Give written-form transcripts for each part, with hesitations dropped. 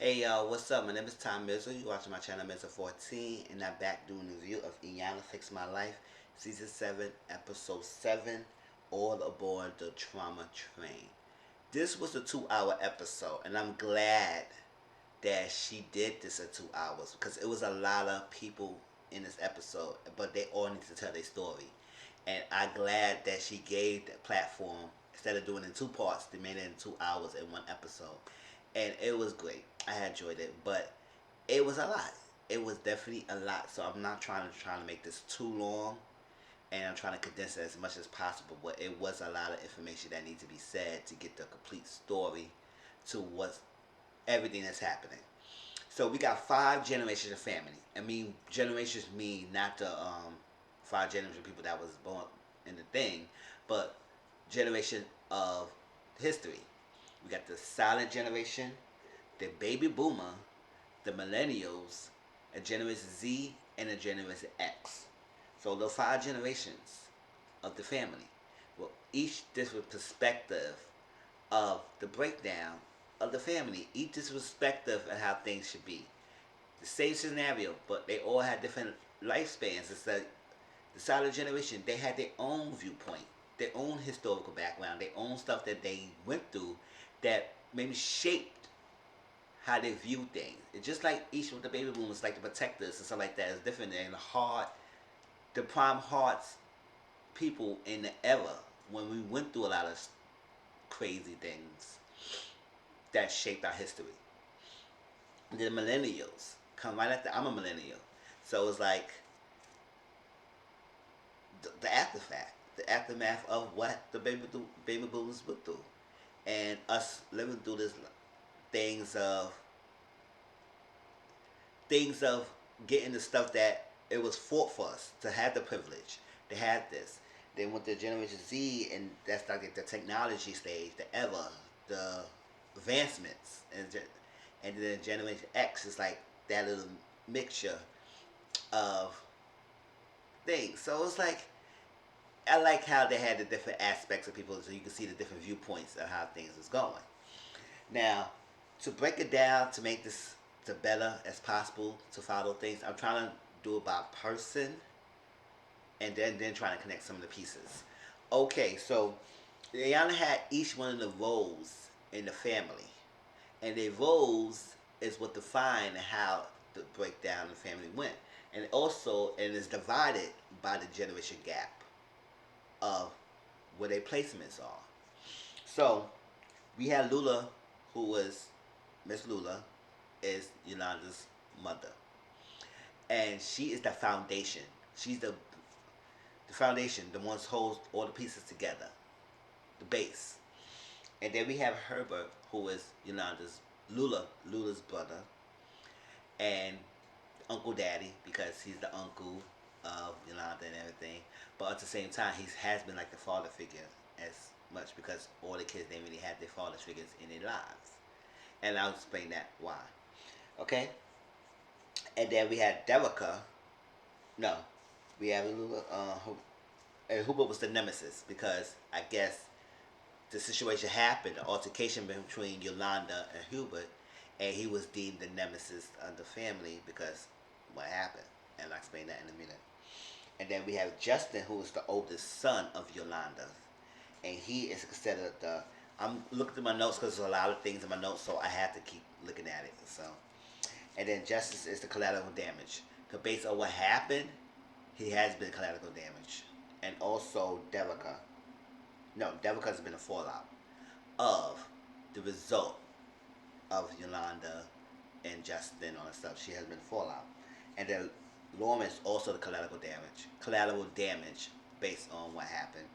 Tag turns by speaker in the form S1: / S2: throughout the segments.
S1: Hey y'all, what's up? My name is Mizzle. You watching my channel Mizzle 14, and I'm back doing a review of Iyanla Fix My Life, Season 7, Episode 7, All Aboard the Trauma Train. This was a 2-hour episode, and I'm glad that she did this in 2 hours because it was a lot of people in this episode, but they all need to tell their story. And I'm glad that she gave the platform instead of doing it in two parts. They made it in 2 hours in one episode, and it was great. I enjoyed it, but it was a lot. It was definitely a lot. So I'm not trying to make this too long, and I'm trying to condense it as much as possible. But it was a lot of information that needs to be said to get the complete story to what's everything that's happening. So we got 5 generations of family. I mean, generations mean not the 5 generations of people that was born in the thing, but generation of history. We got the silent generation, the baby boomer, the millennials, a generation Z, and a generation X. So the 5 generations of the family. Well, each different perspective of the breakdown of the family, each different perspective of how things should be. The same scenario, but they all had different lifespans. It's like the silent generation, they had their own viewpoint, their own historical background, their own stuff that they went through that maybe shaped how they view things. It's just like each of the baby boomers, like the protectors and stuff like that, is different than the prime hearts people in the era when we went through a lot of crazy things that shaped our history. The millennials come right after. I'm a millennial, so it's like the aftermath of what the baby boomers went through, and us living through this things of things of getting the stuff that it was fought for us to have the privilege to have this. Then with the Generation Z, and that's like the technology stage, the ever, the advancements, and then Generation X is like that little mixture of things. So it's like I like how they had the different aspects of people, so you can see the different viewpoints of how things is going. Now, to break it down to make this the better as possible to follow things, I'm trying to do it by person, and then trying to connect some of the pieces. Okay, so Ayana had each one of the roles in the family, and the roles is what define how the breakdown of the family went, and also and is divided by the generation gap of where their placements are. So we had Lula, who was Miss Lula, is Yolanda's mother, and she is the foundation. She's the foundation, the one who holds all the pieces together, the base. And then we have Herbert, who is Lula's brother, and Uncle Daddy, because he's the uncle of Yolanda and everything. But at the same time, he has been like the father figure as much because all the kids they really had their father figures in their lives. And I'll explain that why. Okay? And then we had Derica. No, we have Lula. And Hubert was the nemesis because I guess the situation happened, the altercation between Yolanda and Hubert, and he was deemed the nemesis of the family because what happened. And I'll explain that in a minute. And then we have Justin, who is the oldest son of Yolanda, and he is considered the. I'm looking through my notes because there's a lot of things in my notes, so I have to keep looking at it. So, and then Justice is the collateral damage. Because based on what happened, he has been collateral damage, and also Devika. No, Devika has been a fallout of the result of Yolanda and Justin on stuff. She has been fallout, and then Lawrence also the collateral damage. Collateral damage based on what happened,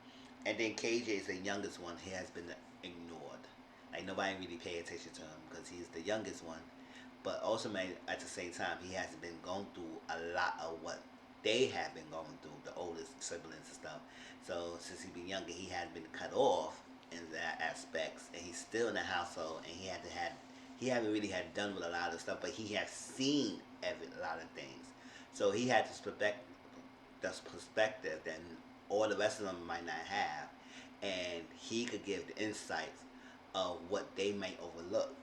S1: and then KJ is the youngest one. He has been ignored. Like nobody really pay attention to him because he's the youngest one. But also, at the same time, he has been going through a lot of what they have been going through, the oldest siblings and stuff. So since he been younger, he has been cut off in that aspects, and he's still in the household, and he haven't really had done with a lot of stuff, but he has seen a lot of things. So he had this perspective that all the rest of them might not have, and he could give the insights of what they may overlook.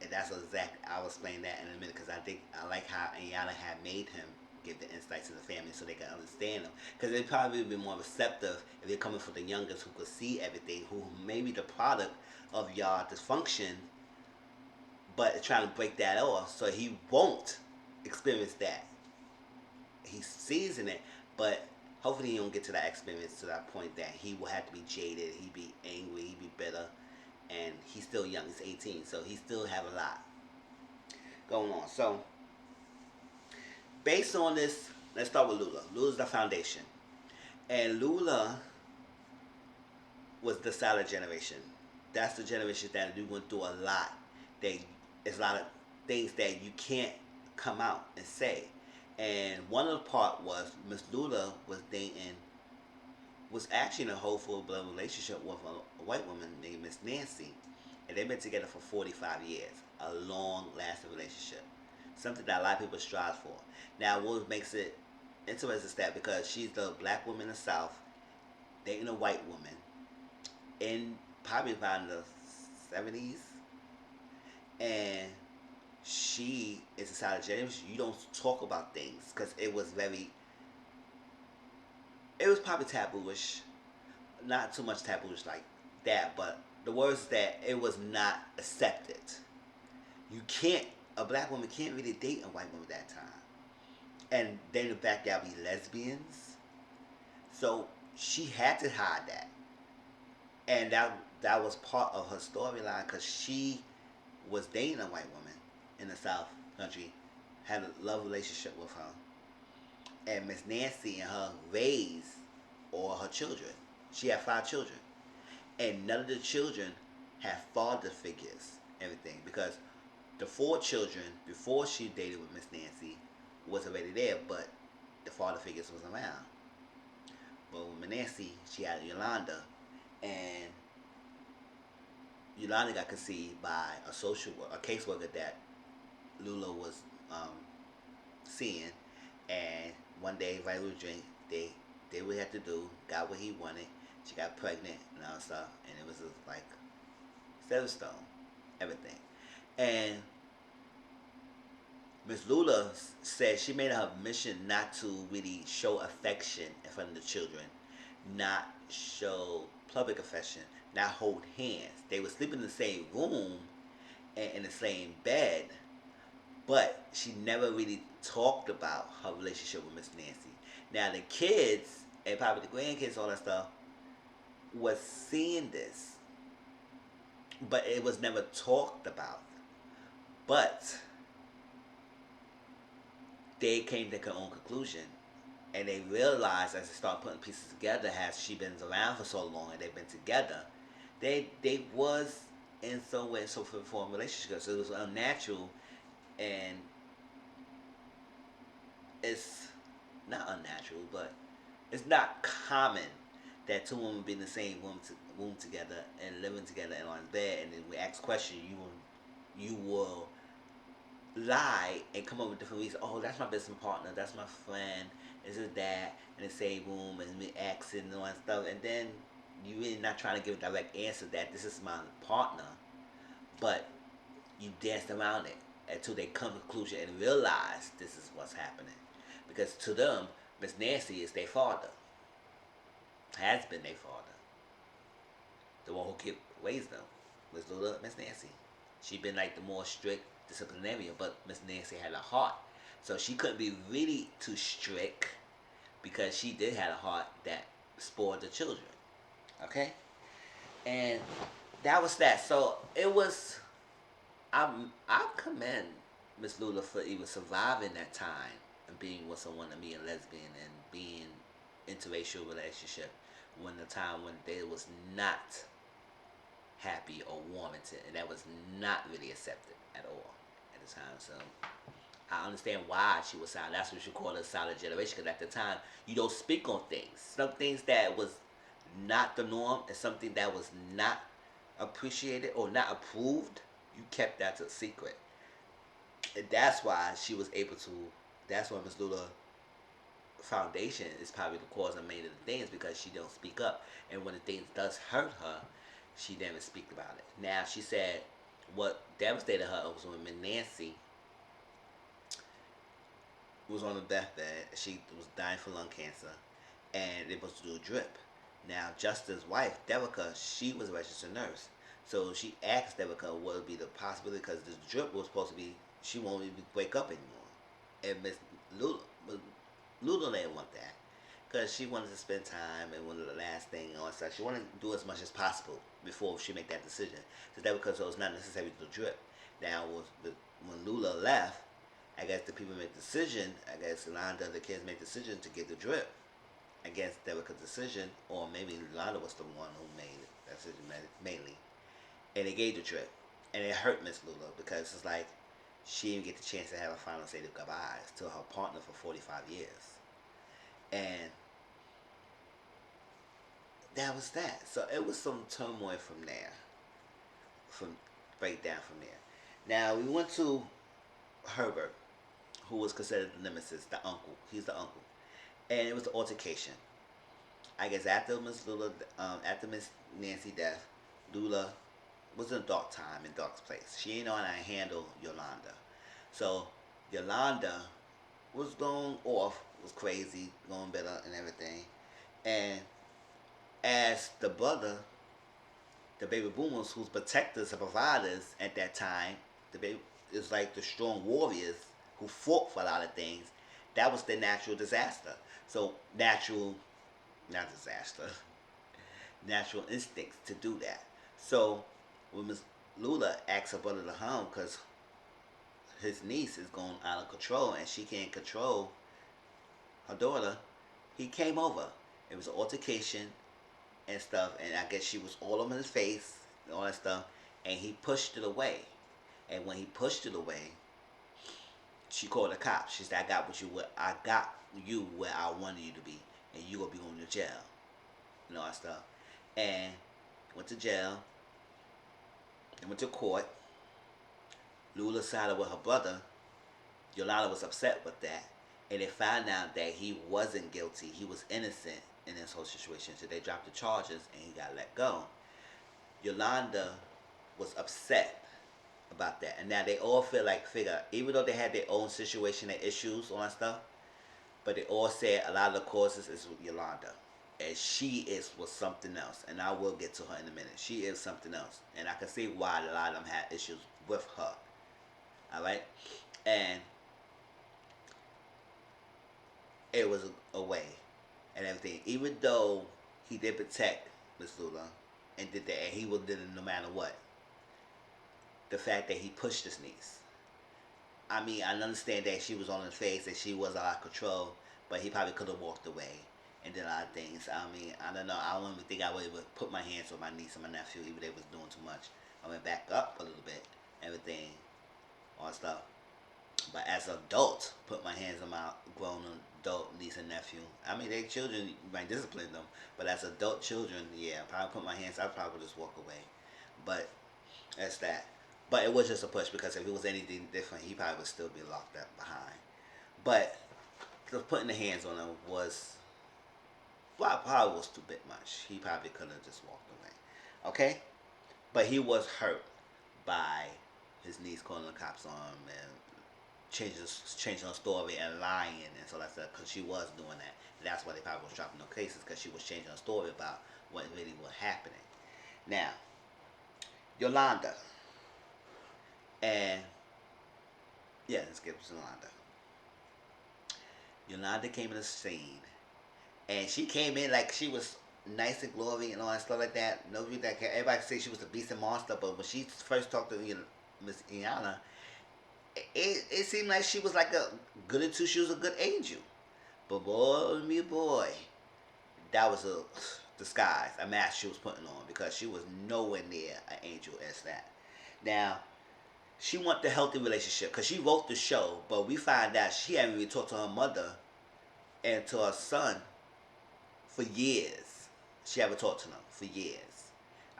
S1: And And that's exact. I'll explain that in a minute because I think I like how Iyanla had made him give the insights to the family so they can understand them. Because they probably would be more receptive if they're coming from the youngest who could see everything, who may be the product of y'all dysfunction, but trying to break that off so he won't experience that. He's seizing it, but hopefully he don't get to that experience to that point that he will have to be jaded, he be angry, he be bitter, and he's still young. He's 18, so he still have a lot going on. So based on this, let's start with Lula. Lula's the foundation, and Lula was the silent generation. That's the generation that we went through a lot. There's a lot of things that you can't come out and say. And one of the part was Miss Lula was actually in a whole full blood relationship with a white woman named Miss Nancy, and they've been together for 45 years. A long lasting relationship, something that a lot of people strive for. Now, what makes it interesting is that because she's the black woman in the South dating a white woman in probably around the 70s, and she is a silent generation. You don't talk about things because it was probably tabooish, not too much tabooish like that, but the words that it was not accepted. You can't, a black woman can't really date a white woman at that time, and then in fact y'all be lesbians, so she had to hide that, and that was part of her storyline because she was dating a white woman in the South Country, had a love relationship with her, and Miss Nancy and her raised all her children. She had 5 children, and none of the children had father figures, everything, because the 4 children before she dated with Miss Nancy was already there, but the father figures was around. But with Miss Nancy, she had Yolanda, and Yolanda got conceived by a caseworker that Lula was seeing, and one day, right with a drink, they did what they had to do, got what he wanted. She got pregnant and all stuff, and it was just like set in stone, everything. And Miss Lula said she made it her mission not to really show affection in front of the children, not show public affection, not hold hands. They would sleep in the same room and in the same bed, but she never really talked about her relationship with Miss Nancy. Now the kids and probably the grandkids, all that stuff, was seeing this, but it was never talked about. But they came to their own conclusion, and they realized as they started putting pieces together, has she been around for so long and they've been together, they was in some way so for a relationship, so it was unnatural, and it's not unnatural, but it's not common that 2 women be in the same room together and living together and on bed, and then we ask questions, you will lie and come up with different reasons. Oh, that's my business partner, that's my friend, this is that, in the same room, and we asking and all that stuff, and then you really not trying to give a direct answer that this is my partner, but you danced around it until they come to a conclusion and realize this is what's happening. Because to them, Miss Nancy is their father, has been their father, the one who raised them was Miss Nancy. She been like the more strict disciplinarian, but Miss Nancy had a heart, so she couldn't be really too strict because she did have a heart that spoiled the children. Okay, and that was that. So it was. I commend Miss Lula for even surviving that time and being with someone and being lesbian and being interracial relationship when the time when they was not happy or warranted, and that was not really accepted at all at the time. So I understand why she was silent. That's what you call a silent generation, because at the time you don't speak on things. Some things that was not the norm and something that was not appreciated or not approved, you kept that a secret. And that's why she was able to, that's why Miss Lula Foundation is probably the cause of many of the things, because she don't speak up. And when the things does hurt her, she never speak about it. Now she said what devastated her was when Nancy was on the deathbed. She was dying for lung cancer, and it was to do a drip. Now, Justin's wife, Devika, she was a registered nurse. So she asked Devika what would be the possibility because this drip was supposed to be, she won't even wake up anymore. And Miss Lula, Lula didn't want that because she wanted to spend time and one of the last thing and all that stuff. She wanted to do as much as possible before she make that decision. So that because it was not necessary to do drip. Now, when Lula left, I guess the people made the decision. I guess Yolanda and the kids made the decision to get the drip against Devika's decision, or maybe Yolanda was the one who made that decision mainly, and they gave the drip, and it hurt Miss Lula because it's like she didn't get the chance to have a final say of goodbyes to her partner for 45 years, and that was that. So it was some turmoil from there, from breakdown from there. Now we went to Herbert, who was considered the nemesis, the uncle. He's the uncle, and it was the altercation. I guess after Miss Lula, after Miss Nancy death, Lula was in a dark time in dark place. She ain't know how to handle Yolanda, so Yolanda was going off, was crazy, going better and everything, and as the brother, the baby boomers, whose protectors and providers at that time, the baby is like the strong warriors who fought for a lot of things. That was the natural disaster. So natural, not disaster, natural instincts to do that. So when Miss Lula asked her brother to home because his niece is going out of control and she can't control her daughter, he came over. It was an altercation and stuff, and I guess she was all over his face and all that stuff, and he pushed it away. And when he pushed it away, she called the cops. She said, I got you where I wanted you to be, and you gonna be going to jail." And all that stuff. And went to jail. And went to court. Lula sided with her brother. Yolanda was upset with that. And they found out that he wasn't guilty. He was innocent in this whole situation. So they dropped the charges and he got let go. Yolanda was upset about that. And now they all figure, even though they had their own situation and issues, all that stuff, but they all said a lot of the causes is with Yolanda. And she was something else. And I will get to her in a minute. She is something else. And I can see why a lot of them had issues with her. Alright? And it was a way and everything. Even though he did protect Miss Lula and did that, and he would did it no matter what. The fact that he pushed his niece. I mean, I understand that she was on his face and she was out of control, but he probably could have walked away and did a lot of things. I mean, I don't know. I don't even think I would have put my hands on my niece and my nephew, even if they was doing too much. I went back up a little bit, everything, all that stuff. But as an adult, put my hands on my grown adult niece and nephew. I mean, they children, you might discipline them, but as adult children, yeah, probably put my hands. I probably just walk away. But that's that. But it was just a push because if it was anything different, he probably would still be locked up behind. But just putting the hands on him was, well, probably was too bit much. He probably could have just walked away. Okay, but he was hurt by his niece calling the cops on him and changing her story and lying and so that's that, because she was doing that. And that's why they probably was dropping no cases, because she was changing her story about what really was happening. Now, Yolanda. And yeah, let's get to Yolanda. Yolanda came in the scene, and she came in like she was nice and glory and all that stuff like that. Nobody that everybody say she was a beast and monster, but when she first talked to Miss Iyanla, it seemed like she was like a goody two shoes, a good angel. But boy, that was a disguise, a mask she was putting on, because she was nowhere near an angel as that. Now, she wanted a healthy relationship because she wrote the show, but we find out she hadn't really talked to her mother and to her son for years. She haven't talked to them for years.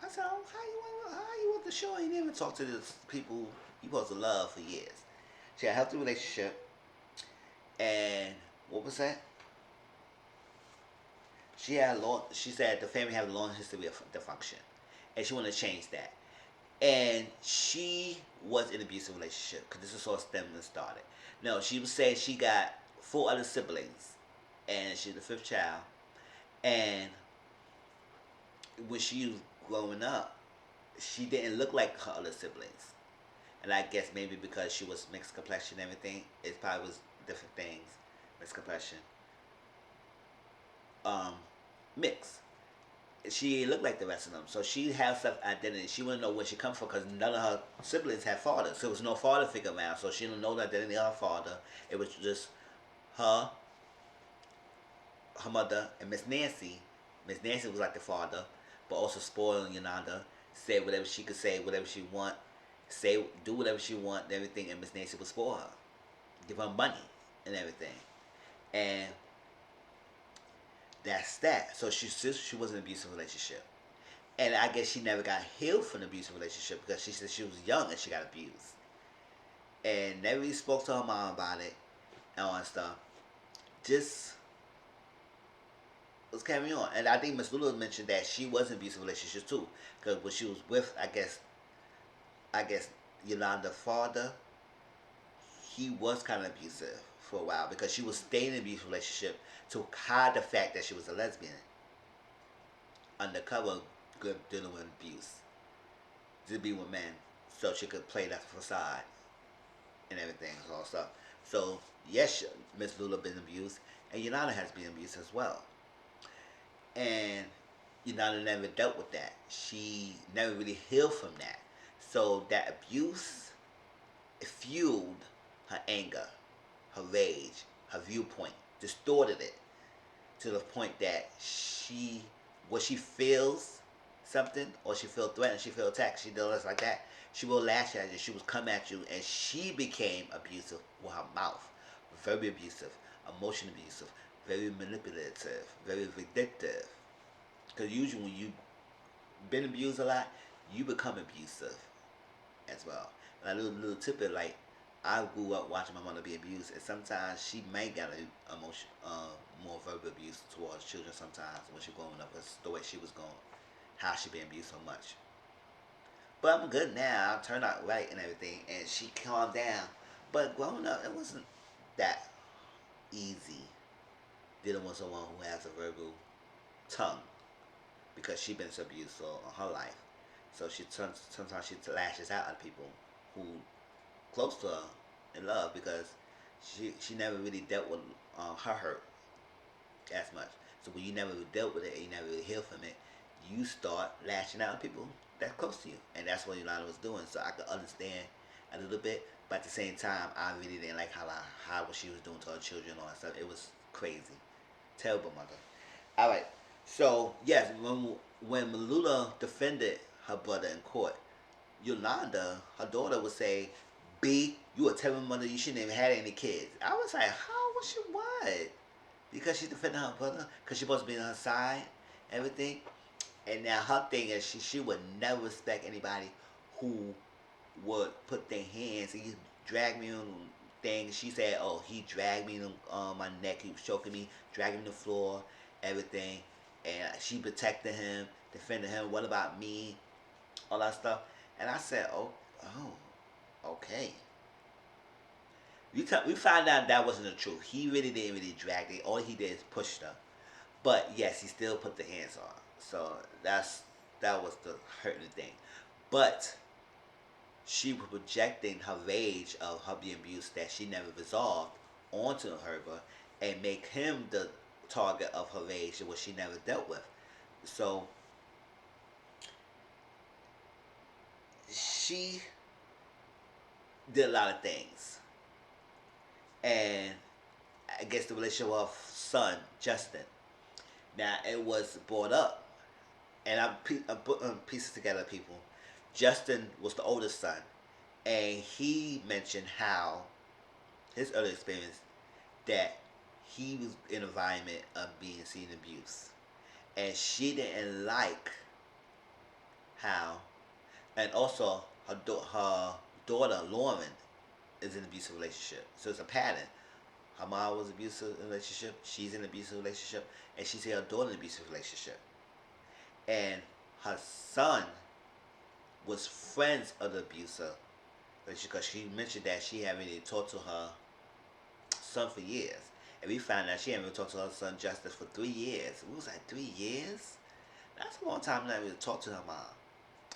S1: I said, "Oh, how you want the show? You didn't even talk to the people you supposed to love for years." She had a healthy relationship, and what was that? She said the family had a long history of dysfunction, and she wanted to change that. And she was in an abusive relationship because this is how STEM started. No, she was saying she got four other siblings, and she's the fifth child. And when she was growing up, she didn't look like her other siblings. And I guess maybe because she was mixed complexion and everything, it probably was different things, mixed complexion, um, mixed. She looked like the rest of them, so she has self identity. She wouldn't know where she come from because none of her siblings had fathers, so there was no father figure around. So she didn't know the identity of her father. It was just her, her mother, and Miss Nancy. Miss Nancy was like the father, but also spoiling Yolanda. Say whatever she could say, whatever she want, say do whatever she want, and everything. And Miss Nancy would spoil her, give her money and everything, and that's that. So she was in an abusive relationship. And I guess she never got healed from the abusive relationship because she said she was young and she got abused. And never really spoke to her mom about it and all that stuff. Just was carrying on. And I think Miss Lula mentioned that she was in abusive relationships too. Because when she was with, I guess Yolanda's father, he was kind of abusive for a while because she was staying in an abusive relationship to hide the fact that she was a lesbian. Undercover, good dealing with abuse. To be with men. So she could play that facade and everything and all stuff. So yes, Miss Lula been abused, and Yolanda has been abused as well. And Yolanda never dealt with that. She never really healed from that. So that abuse fueled her anger, her rage, her viewpoint, distorted it to the point that what she feels something or she feel threatened, she feel attacked, she does like that, she will lash at you, she will come at you, and she became abusive with her mouth. Very abusive, emotion abusive, very manipulative, very vindictive. Because usually when you've been abused a lot, you become abusive as well. And a little tidbit, like, I grew up watching my mother be abused, and sometimes she may get emotion, more verbal abuse towards children sometimes when she growing up, because the way she was going, how she been abused so much. But I'm good now. I turned out right and everything, and she calmed down. But growing up, it wasn't that easy dealing with someone who has a verbal tongue because she been so abused so her life. So sometimes she lashes out at people who close to her in love because she never really dealt with her hurt as much. So when you never dealt with it and you never really healed from it, you start lashing out at people that close to you, and that's what Yolanda was doing. So I could understand a little bit, but at the same time, I really didn't like how what she was doing to her children and all that stuff. It was crazy, terrible mother. All right, so yes, when Lula defended her brother in court, Yolanda, her daughter, would say, "B, you a terrible mother. You shouldn't even had any kids." I was like, "How was she what?" Because she defended her brother, because she supposed to be on her side, everything. And now her thing is she would never respect anybody who would put their hands. He dragged me on things. She said, "Oh, he dragged me on my neck. He was choking me, dragging me to the floor, everything." And she protected him, defended him. What about me? All that stuff. And I said, "Oh, okay." We found out that wasn't the truth. He really didn't really drag it. All he did is push her. But yes, he still put the hands on. So that was the hurting thing. But she was projecting her rage of her being abused that she never resolved onto Herbert and make him the target of her rage, what she never dealt with. So she did a lot of things, and I guess the relationship of son Justin. Now it was brought up, and I'm putting pieces together, people. Justin was the oldest son, and he mentioned how his early experience that he was in an environment of being seen abuse, and she didn't like how, and also her daughter Lauren is in an abusive relationship, so it's a pattern. Her mom was in an abusive relationship, she's in an abusive relationship, and she's her daughter in an abusive relationship. And her son was friends of the abuser, because she mentioned that she hadn't really talked to her son for years. And we found out she hadn't really talked to her son Justice for 3 years. We was like, 3 years? That's a long time not really talk to her mom,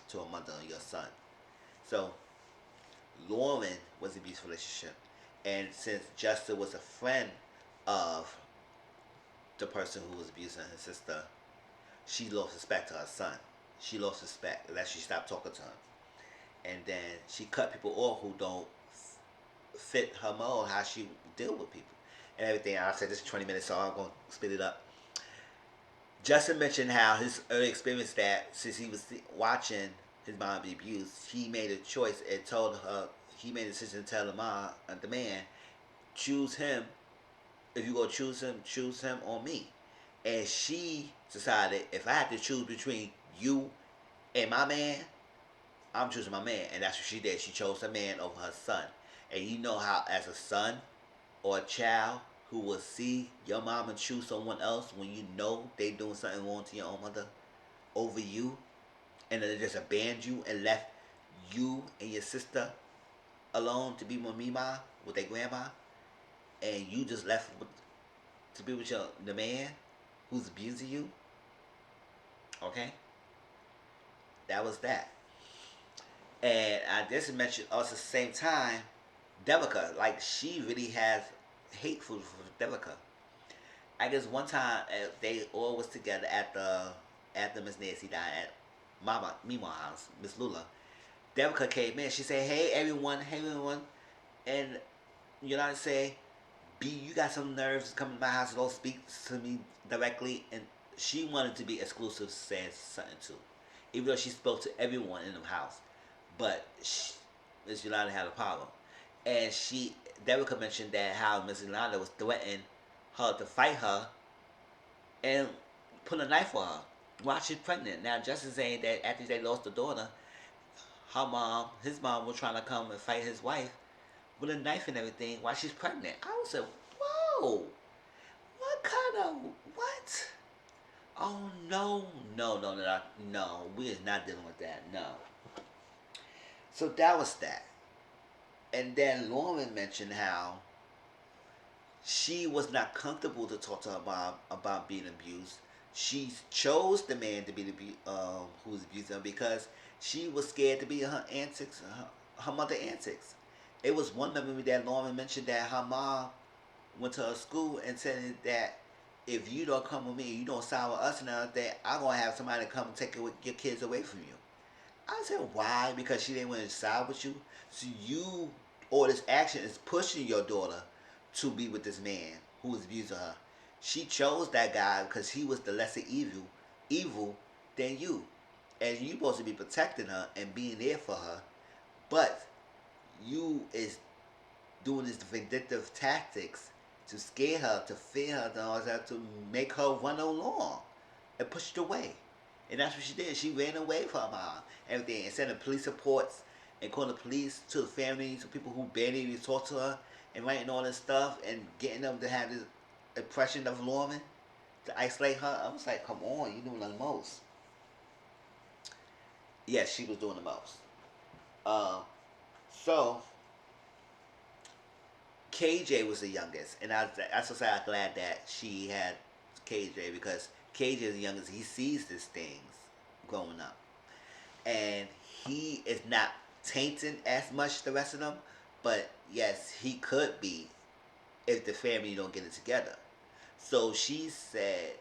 S1: to her mother or your son. So Lauren was an abusive relationship. And since Justice was a friend of the person who was abusing her sister, she lost respect to her son. She lost respect unless she stopped talking to him. And then she cut people off who don't fit her mold, how she deal with people and everything. I said this is 20 minutes, so I'm going to speed it up. Justin mentioned how his early experience, that since he was watching his mom be abused, he made a choice and told her, he made a decision to tell the man, choose him. If you go choose him or me. And she decided, if I had to choose between you and my man, I'm choosing my man. And that's what she did. She chose her man over her son. And you know how, as a son or a child who will see your mom and choose someone else when you know they doing something wrong to your own mother over you, and then they just abandoned you and left you and your sister alone to be with Mima, with their grandma, and you just left to be with the man who's abusing you. Okay? That was that. And I just mentioned also at the same time, Devika, like, she really has hateful for Devika. I guess one time they all was together after Miss Nancy died at Mima's house, Miss Lula. Devika came in. She said, hey everyone, and Yolanda said, B, you got some nerves to come to my house and don't speak to me directly. And she wanted to be exclusive, saying something too, even though she spoke to everyone in the house. But Miss Yolanda had a problem, and Devika mentioned that how Miss Yolanda was threatening her to fight her and put a knife on her while she's pregnant. Now, Justin saying that after they lost the daughter, his mom was trying to come and fight his wife with a knife and everything while she's pregnant. I was like, whoa, what kind of, what? Oh, no, we is not dealing with that, no. So that was that. And then Lauren mentioned how she was not comfortable to talk to her mom about being abused. She chose the man to be who was abusing her because she was scared to be her antics, her mother antics. It was one memory that Lauren mentioned that her mom went to her school and said that if you don't come with me, you don't side with us and everything, I'm going to have somebody come and take your kids away from you. I said, why? Because she didn't want to side with you. So or this action is pushing your daughter to be with this man who was abusing her. She chose that guy because he was the lesser evil than you. And you supposed to be protecting her and being there for her. But you is doing this vindictive tactics to scare her, to fear her, and all that, to make her run along and push it away. And that's what she did. She ran away from her mom, everything, and sending police reports and calling the police to the family, to people who barely even talk to her, and writing all this stuff and getting them to have this impression of Lauren to isolate her. I was like, come on, you're doing the most. Yes, she was doing the most. So KJ was the youngest, and I was glad that she had KJ, because KJ is the youngest. He sees these things growing up, and he is not tainted as much the rest of them. But yes, he could be if the family don't get it together. So she said,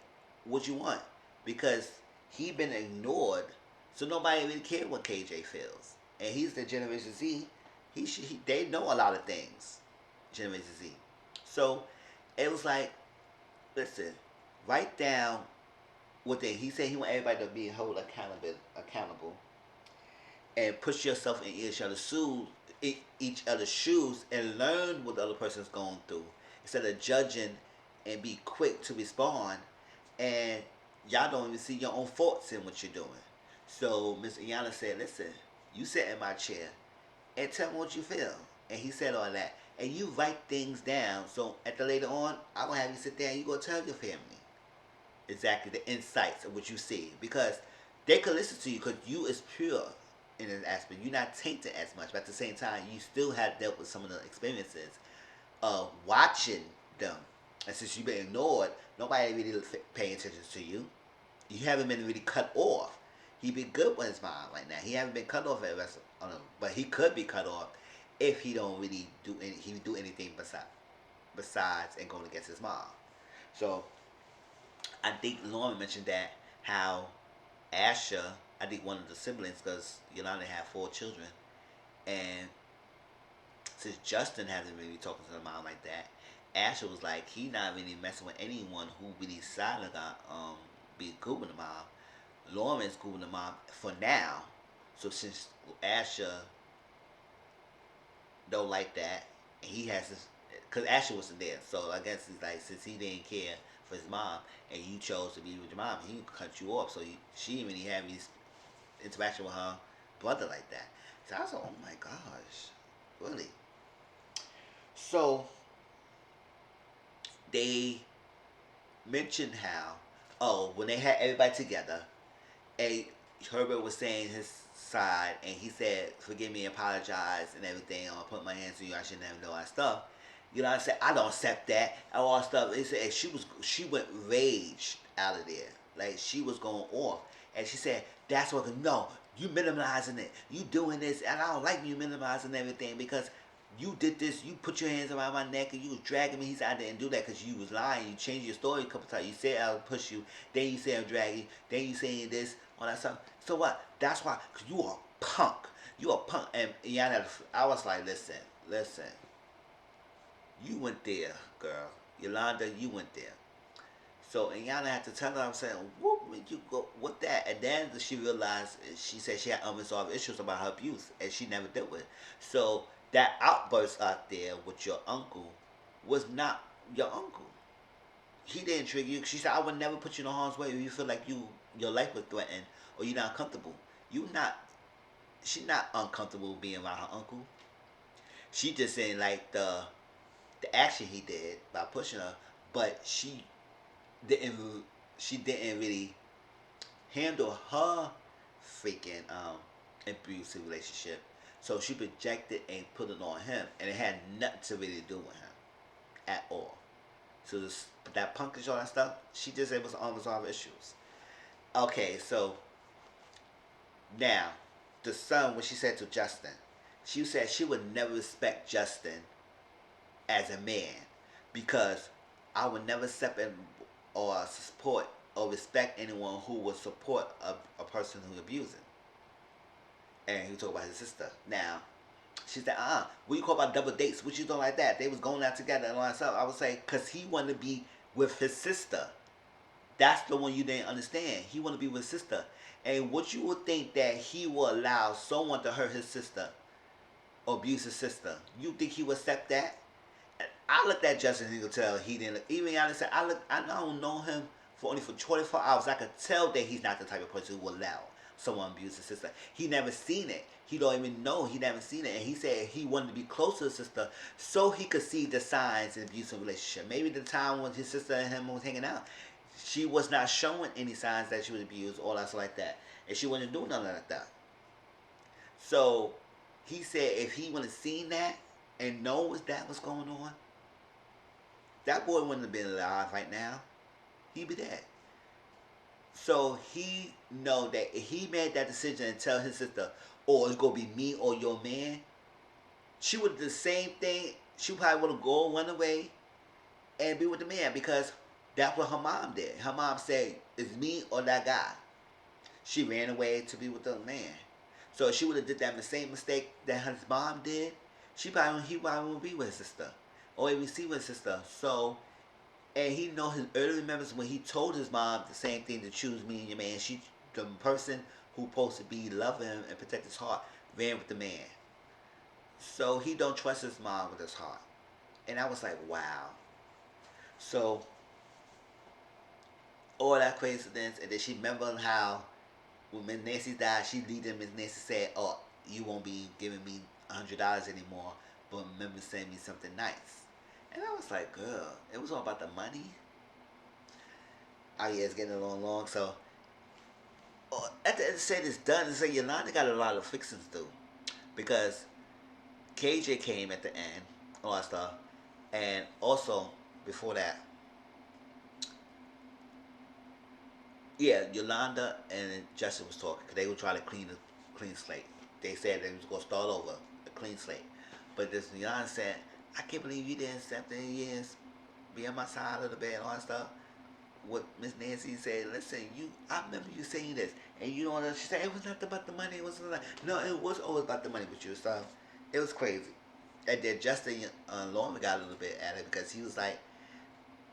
S1: "What you want?" Because he been ignored, so nobody really cared what KJ feels. And he's the Generation Z. They know a lot of things. Generation Z. So it was like, listen, write down what he said. He want everybody to be held accountable, and put yourself in each other's shoes, and learn what the other person's going through instead of judging and be quick to respond. And y'all don't even see your own faults in what you're doing. So Miss Iyanla said, listen, you sit in my chair and tell me what you feel. And he said all that. And you write things down. So at the later on, I'm going to have you sit there and you go tell your family exactly the insights of what you see. Because they could listen to you because you is pure. in an aspect. You're not tainted as much, but at the same time, you still have dealt with some of the experiences of watching them. And since you've been ignored, nobody really paying attention to you. You haven't been really cut off. He been good with his mom right now. He haven't been cut off at rest of him, but he could be cut off if he don't really do anything besides and going against his mom. So I think Lauren mentioned that how Asher, I think one of the siblings, because Yolanda had 4 children, and since Justin hasn't really talking to the mom like that, Asher was like he not really messing with anyone who really silent got be cool with the mom. Lauren's cool with the mom for now. So since Asher don't like that, he has this because Asher wasn't there. So I guess it's like since he didn't care for his mom and you chose to be with your mom, he cut you off. So she didn't really have these interaction with her brother like that. So I was like, oh my gosh, really? So they mentioned how, when they had everybody together, and Herbert was saying his side, and he said, "Forgive me, apologize, and everything. I'll put my hands on you. I shouldn't have done all that stuff." You know what I'm saying? I don't accept that. All that stuff. He said, and she went raged out of there, like she was going off, and she said, "That's what. No, you minimizing it. You doing this, and I don't like you minimizing everything because." You did this. You put your hands around my neck, and you was dragging me. He said I didn't do that because you was lying. You changed your story a couple times. You said I'll push you. Then you say I'm dragging. Then you saying this, all that stuff. So what? That's why. Cause you are a punk. You are a punk. And Iyanla, I was like, listen. You went there, girl. Yolanda, you went there. So Iyanla had to tell her, I'm saying, what made you go with that? And then she realized, she said she had unresolved issues about her abuse, and she never dealt with it. So that outburst out there with your uncle was not your uncle. He didn't trigger you. She said, I would never put you in harm's way if you feel like your life was threatened or you're not comfortable. She's not uncomfortable being around her uncle. She just saying like the action he did by pushing her, but didn't she didn't really handle her freaking abusive relationship. So she projected and put it on him, and it had nothing to really do with him at all. So that punkish all that stuff, she just said it was unresolved issues. Okay, so now the son, when she said to Justin, she said she would never respect Justin as a man because I would never separate or support or respect anyone who would support a person who's abusing. And he talk about his sister. Now, she said, what you call about double dates? What you doing like that? They was going out together and all that stuff. I would say, because he wanted to be with his sister. That's the one you didn't understand. He wanted to be with his sister. And what you would think that he would allow someone to hurt his sister or abuse his sister? You think he would accept that? I looked at Justin and could tell he didn't look. Even honestly, I don't know him for only for 24 hours. I could tell that he's not the type of person who will allow someone abuse his sister. He never seen it. He don't even know. He never seen it. And he said he wanted to be close to his sister so he could see the signs in abusive relationship. Maybe the time when his sister and him was hanging out, she was not showing any signs that she was abused or that stuff like that. And she wasn't doing nothing like that. So he said if he would have seen that and knows that was going on, that boy wouldn't have been alive right now. He'd be dead. So he know that if he made that decision and tell his sister, "Oh, it's gonna be me or your man," she would do the same thing. She probably would have go run away and be with the man because that's what her mom did. Her mom said, "It's me or that guy." She ran away to be with the man. So if she would have did that same mistake that his mom did, he probably won't be with his sister or even see with his sister. So. And he know his early remembers when he told his mom the same thing to choose me and your man. The person who supposed to be loving him and protect his heart, ran with the man. So he don't trust his mom with his heart. And I was like, wow. So all that coincidence, and then she remembered how when Miss Nancy died, she lead him. Miss Nancy said, "Oh, you won't be giving me $100 anymore, but remember sending me something nice." And I was like, girl, it was all about the money. Oh yeah, it's getting along long. So At the end, said it's done. It's like Yolanda got a lot of fixing to do because KJ came at the end, all that stuff, and also before that, yeah, Yolanda and Justin was talking because they were trying to clean slate. They said they was gonna start over, a clean slate. But this Yolanda said, "I can't believe you didn't 17 years, be on my side of the bed, and all that stuff." What Miss Nancy said, listen, I remember you saying this, and you know what she said, it was not about the money, it was like, no, it was always about the money with you, so it was crazy. And then Justin Lauren got a little bit at it because he was like,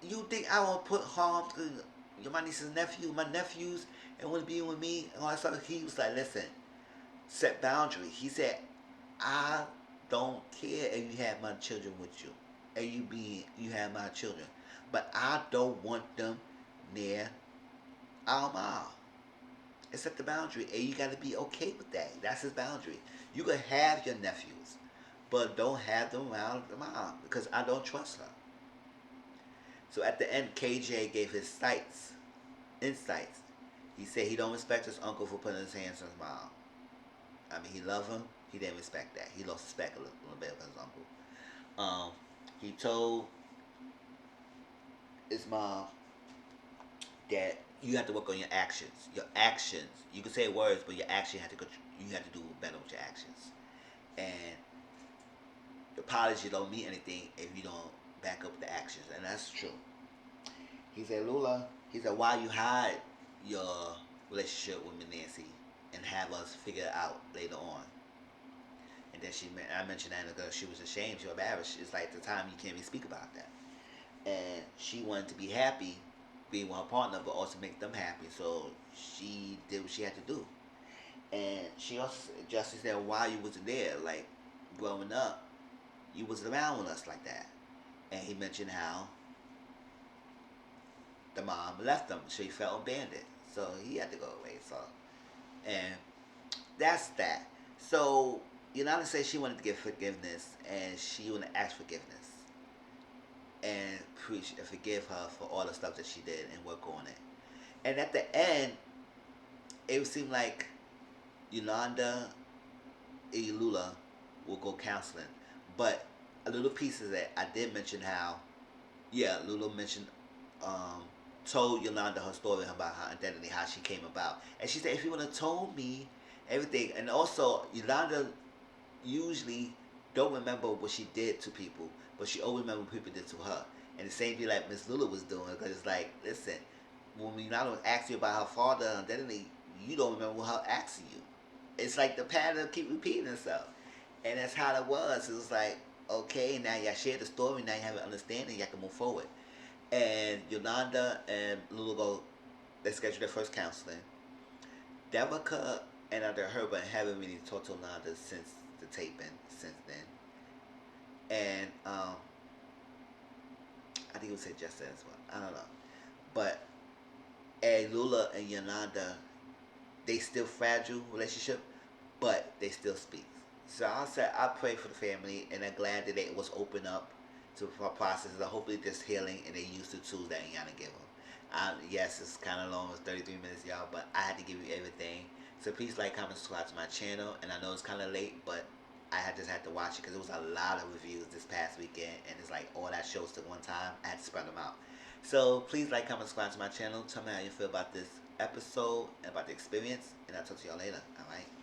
S1: you think I won't put harm to my niece's nephew, my nephews, and want to be with me, and all that stuff. He was like, listen, set boundary. He said, I don't care if you have my children with you, and you have my children, but I don't want them near our mom. It's set the boundary, and you got to be okay with that. That's his boundary. You can have your nephews, but don't have them around the mom because I don't trust her. So at the end, KJ gave his insights. He said he don't respect his uncle for putting his hands on his mom. I mean, he loved him. He didn't respect that. He lost respect a little bit of his uncle. He told his mom that you have to work on your actions. Your actions. You can say words, but your action have to go. You have to do better with your actions. And the apology don't mean anything if you don't back up the actions, and that's true. He said, Lula. He said, why you hide your relationship with Nancy and have us figure it out later on? And then I mentioned that because she was ashamed, she was embarrassed. It's like the time you can't even speak about that. And she wanted to be happy being with her partner, but also make them happy. So she did what she had to do. And she also, Justice said, why you wasn't there? Like, growing up, you wasn't around with us like that. And he mentioned how the mom left him. So he felt abandoned. So he had to go away. So, and that's that. So, Yolanda said she wanted to give forgiveness and she wanted to ask forgiveness and preach and forgive her for all the stuff that she did and work on it. And at the end, it seemed like Yolanda and Lula will go counseling. But a little piece of that, I did mention how, yeah, Lula mentioned, told Yolanda her story about her identity, how she came about. And she said, if you would have told me everything, and also Yolanda usually don't remember what she did to people, but she always remember what people did to her. And the same thing like Miss Lula was doing, because it's like, listen, when Yolanda was asking you about her father identity, you don't remember her asking you. It's like the pattern keep repeating itself. And that's how it was. It was like, okay, now y'all share the story, now you have an understanding, y'all can move forward. And Yolanda and Lula go, they schedule their first counseling. Devika and Uncle Hubert haven't really talked to Yolanda since the taping, since then. And I think it was said just as well. I don't know. But, and Lula and Yolanda, they still fragile relationship, but they still speak. So I said I pray for the family, and I'm glad that it was open up to a process. Hopefully, this healing, and they use the tools that Iyanla gave them. Yes, it's kind of long. It's 33 minutes, y'all, but I had to give you everything. So please like, comment, subscribe to my channel. And I know it's kind of late, but just had to watch it because there was a lot of reviews this past weekend, and it's like all that shows took one time. I had to spread them out. So please like, comment, subscribe to my channel. Tell me how you feel about this episode and about the experience, and I'll talk to y'all later. All right.